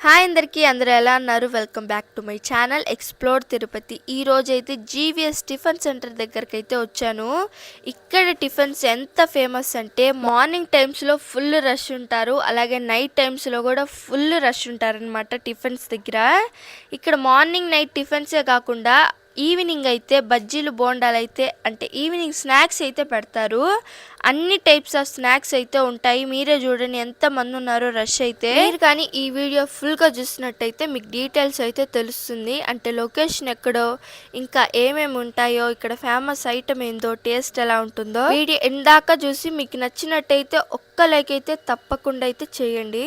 Hi అందరికీ అందరూ ఎలా అన్నారు? Welcome back to my channel explore Tirupati. ఈ రోజు అయితే జీవీఎస్ టిఫిన్ సెంటర్ దగ్గరికి అయితే వచ్చాను. ఇక్కడ టిఫిన్స్ ఎంత ఫేమస్ అంటే మార్నింగ్ టైమ్స్లో ఫుల్ రష్ ఉంటారు, అలాగే నైట్ టైమ్స్లో కూడా ఫుల్ రష్ ఉంటారనమాట టిఫిన్స్ దగ్గర. ఇక్కడ మార్నింగ్ నైట్ టిఫిన్సే కాకుండా ఈవినింగ్ అయితే బజ్జీలు బోండాలు అయితే అంటే ఈవినింగ్ స్నాక్స్ అయితే పెడతారు. అన్ని టైప్స్ ఆఫ్ స్నాక్స్ అయితే ఉంటాయి. మీరే చూడండి ఎంతమంది ఉన్నారో రష్ అయితే. మీరు కానీ ఈ వీడియో ఫుల్గా చూసినట్టయితే మీకు డీటెయిల్స్ అయితే తెలుస్తుంది. అంటే లొకేషన్ ఎక్కడో, ఇంకా ఏమేమి ఉంటాయో, ఇక్కడ ఫేమస్ ఐటమ్ ఏందో, టేస్ట్ ఎలా ఉంటుందో వీడియో ఎందాక చూసి మీకు నచ్చినట్టయితే ఒక్క లైక్ అయితే తప్పకుండా అయితే చేయండి.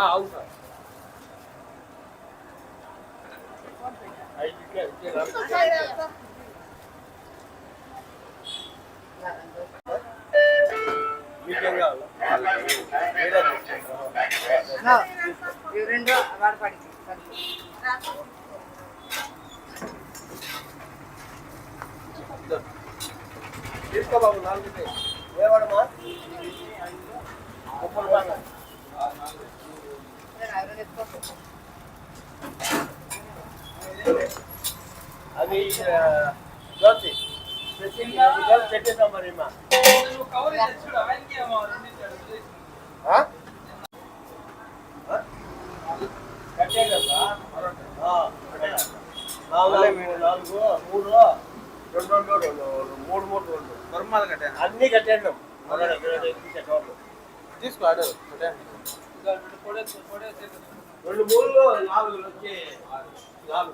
అవును సార్. మీకేం కావాలి? రెండు వాడపడి తీసుకో బాబు, 4 ఏ వాడమా? అది దోశ పెట్టేసాం మరి మా అన్ని కట్టాను తీసుకో. 2 3 4 వచ్చి 4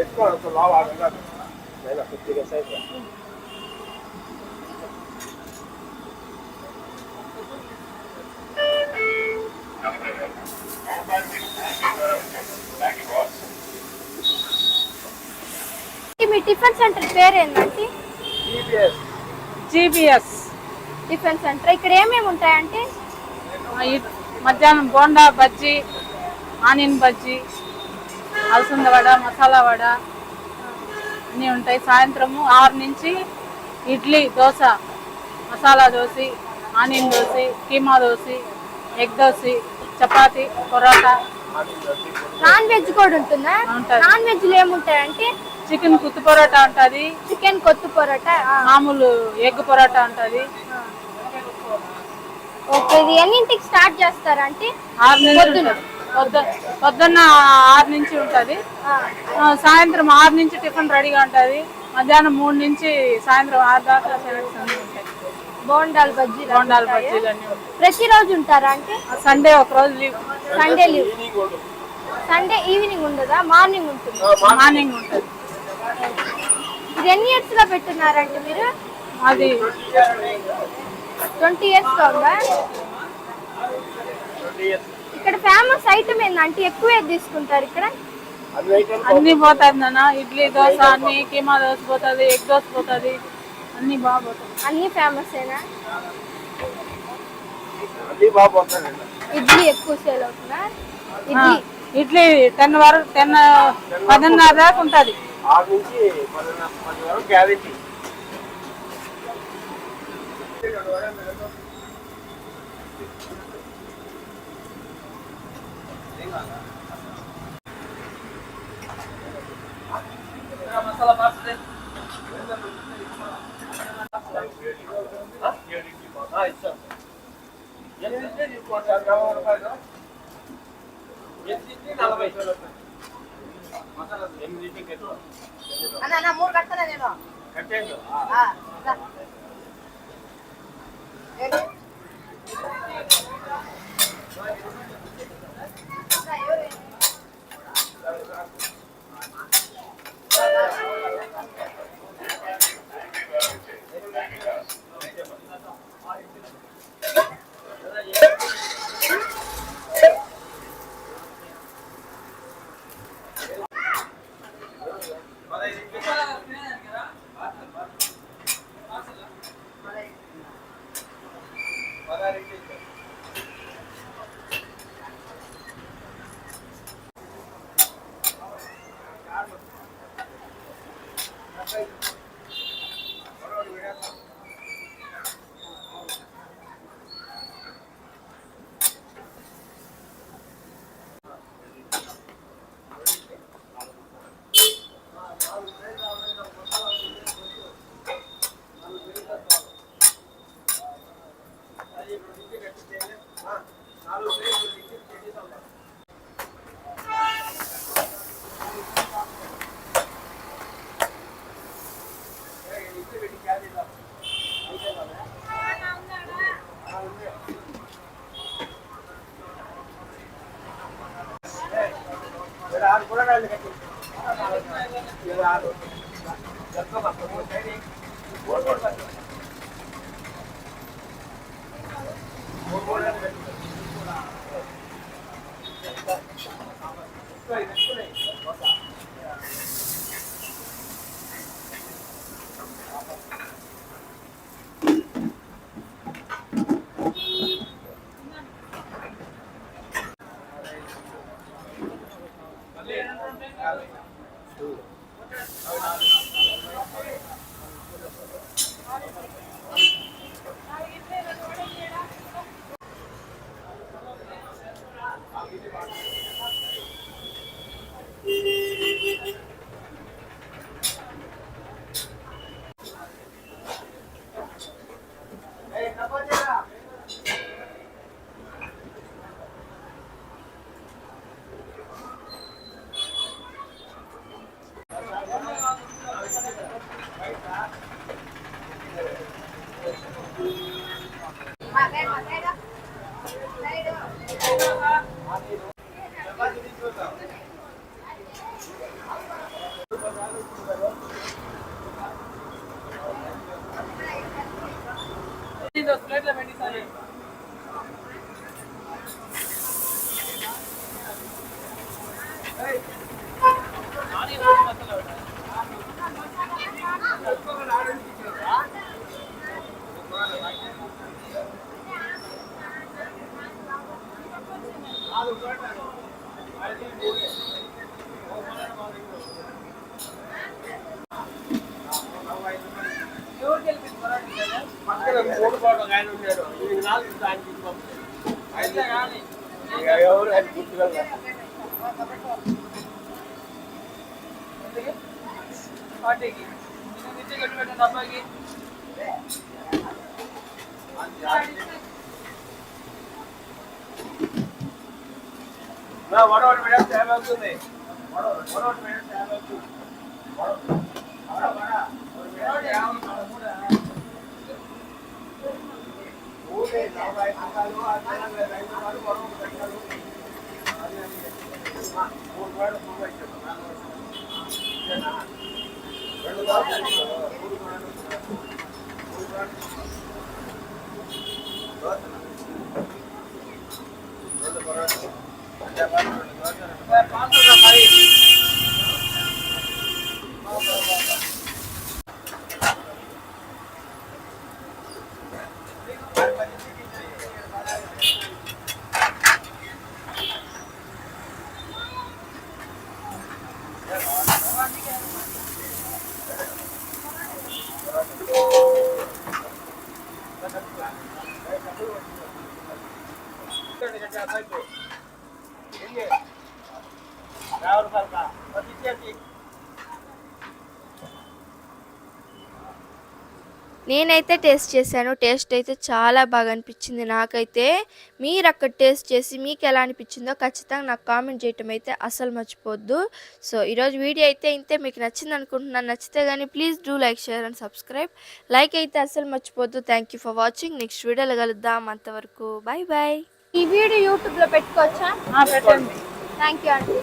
ఎక్కువ లావు ఆగదు కొద్దిగా సైజ్ మీ టిఫిన్ సెంటర్ పేరు ఏంటంటే? GBs tiffin centre. ఇక్కడ ఏమేమి ఉంటాయంటే మధ్యాహ్నం బోండా బజ్జీ ఆనియన్ బజ్జీ, అలసంద వడ, మసాలా వడ అన్నీ ఉంటాయి. సాయంత్రము 6 నుంచి idli, dosa, masala dosa, onion dosa, keema dosa, egg dosa, chapati, parotta. Non veg కూడా ఉంటుందా? ఉంటుంది. నాన్ వెజ్ లో ఏముంటాయంటే చికెన్ కుత్తు పొరాటా ఉంటుంది, చికెన్ కొత్తు పొరోటా, మామూలు ఎగ్ పొరాటా ఉంటుంది. ఓకే. ఇది ఎన్నింటికి స్టార్ట్ చేస్తారంటే 6 నుంచి ఉంటుంది. పొద్దున్న 6 నుంచి ఉంటుంది. సాయంత్రం 6 నుంచి టిఫిన్ రెడీగా ఉంటుంది. మధ్యాహ్నం 3 నుంచి సాయంత్రం 6 దాకా స్నాక్స్ అన్నీ ఉంటాయి. బోండాలు బజ్జీలు అన్నీ ఉంటాయి. ప్రతిరోజు ఉంటారా అంటే? సండే ఒక రోజు leave. Sunday leave. Sunday evening ఉండదా? మార్నింగ్ ఉంటుంది. మార్నింగ్ ఉంటుంది. ఇది ఎన్ని ఇయర్స్ లో పెట్టున్నారంటే మీరు? అది 20 ఇయర్స్ గా ఉందా? ఇక్కడ ఫేమస్ ఐటమ్ ఏంటంటే ఎక్కువ ఏది తీసుకుంటారు ఇక్కడ? అన్ని పోతుంది నాన్న. ఇడ్లీ, దోశ అన్ని, కీమా దోశ పోతుంది, ఎగ్ దోశ పోతుంది, అన్ని బాగా పోతుంది. అన్ని ఫేమస్ ఏనా? ఇడ్లీ ఎక్కువ సేల్ అవుతుందా? ఇడ్లీ 10 వరకు 10:30 దాకా ఉంటుంది. 6 నుంచి 10 వరకు గ్యారెంటీ. మసాలా పాస్తే అన్న 3 కట్టనా నేను కట్టేయండి. ఆయన ఉన్నాడు ఇది నాలుగు ఆయన తీసుకొచ్చి ఎవరు ఆయన గుర్తుగా పార్టీకి అబ్బాయికి వడవడి మేడం సేవ అవుతుంది వడవడి మేడం సేవ అవుతుంది ఊరే 40 సంఘాలు ఆ జనాలు రైతు వారు వడవడి పెట్టారు అది మూడు వేల రూపాయలు ఇచ్చారు రెండు నేనైతే టేస్ట్ చేశాను. టేస్ట్ అయితే చాలా బాగా అనిపించింది నాకైతే. మీరు అక్కడ టేస్ట్ చేసి మీకు ఎలా అనిపించిందో ఖచ్చితంగా నాకు కామెంట్ చేయటం అయితే అసలు మర్చిపోవద్దు. సో ఈరోజు వీడియో అయితే ఇంతే. మీకు నచ్చింది అనుకుంటున్నాను. నచ్చితే కానీ please do like, share and subscribe. Like అయితే అసలు మర్చిపోవద్దు. Thank you for watching. Next వీడియోలో కలుద్దాం. అంతవరకు బాయ్ బాయ్. ఈ వీడియో యూట్యూబ్లో పెట్టుకోవచ్చా? పెట్టండి. థ్యాంక్ యూ అండి.